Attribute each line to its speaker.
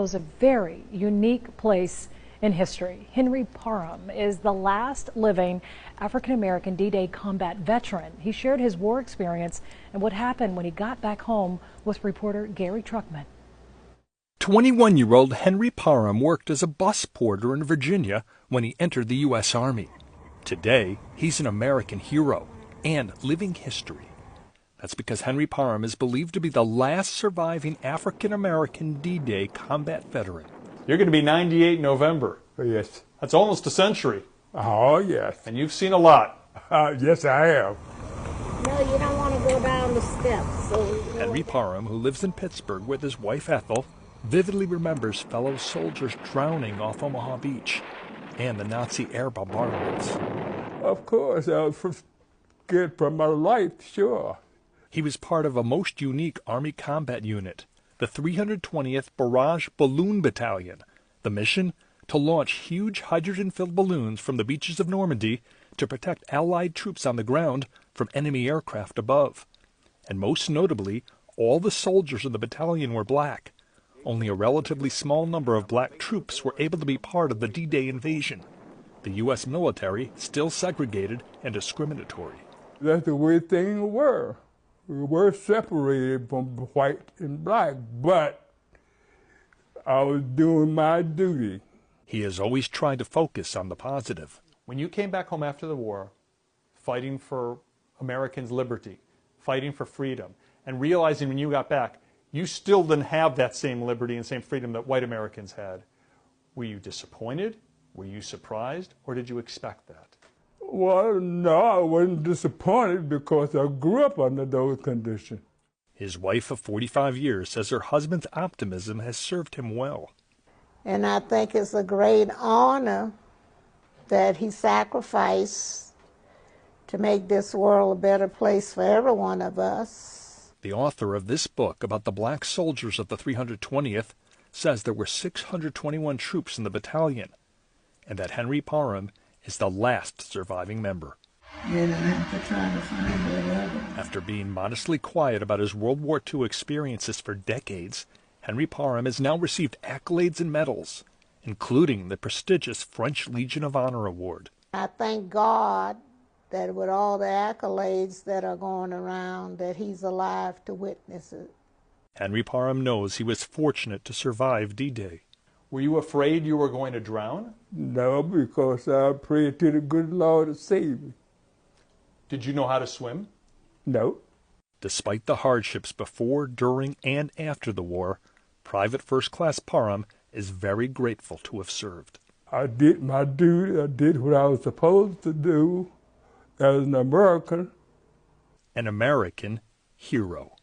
Speaker 1: Was a very unique place in history. Henry Parham is the last living African-American D-Day combat veteran. He shared his war experience and what happened when he got back home with reporter Gary Truckman.
Speaker 2: 21-year-old Henry Parham worked as a bus porter in Virginia when he entered the U.S. Army. Today, he's an American hero and living history. That's because Henry Parham is believed to be the last surviving African-American D-Day combat veteran.
Speaker 3: You're going to be 98 in November.
Speaker 4: Yes.
Speaker 3: That's almost a century.
Speaker 4: Oh, yes.
Speaker 3: And you've seen a lot.
Speaker 4: Yes, I have.
Speaker 5: No, you don't want to go down the steps.
Speaker 2: Henry Parham, who lives in Pittsburgh with his wife Ethel, vividly remembers fellow soldiers drowning off Omaha Beach and the Nazi air bombardments.
Speaker 4: Of course, I was scared for my life, sure.
Speaker 2: He was part of a most unique Army combat unit, the 320th Barrage Balloon Battalion. The mission? To launch huge hydrogen-filled balloons from the beaches of Normandy to protect Allied troops on the ground from enemy aircraft above. And most notably, all the soldiers in the battalion were black. Only a relatively small number of black troops were able to be part of the D-Day invasion. The U.S. military still segregated and discriminatory.
Speaker 4: That's the way things were. We were separated from white and black, but I was doing my duty.
Speaker 2: He has always tried to focus on the positive.
Speaker 3: When you came back home after the war, fighting for Americans' liberty, fighting for freedom, and realizing when you got back, you still didn't have that same liberty and same freedom that white Americans had. Were you disappointed? Were you surprised? Or did you expect that?
Speaker 4: Well, no, I wasn't disappointed because I grew up under those conditions.
Speaker 2: His wife of 45 years says her husband's optimism has served him well.
Speaker 5: And I think it's a great honor that he sacrificed to make this world a better place for every one of us.
Speaker 2: The author of this book about the black soldiers of the 320th says there were 621 troops in the battalion, and that Henry Parham is the last surviving member. After being modestly quiet about his World War II experiences for decades, Henry Parham has now received accolades and medals, including the prestigious French Legion of Honor Award.
Speaker 5: I thank God that with all the accolades that are going around, that he's alive to witness it.
Speaker 2: Henry Parham knows he was fortunate to survive D-Day.
Speaker 3: Were you afraid you were going to drown?
Speaker 4: No, because I prayed to the good Lord to save me.
Speaker 3: Did you know how to swim?
Speaker 4: No.
Speaker 2: Despite the hardships before, during, and after the war, Private First Class Parham is very grateful to have served.
Speaker 4: I did my duty. I did what I was supposed to do as an American.
Speaker 2: An American hero.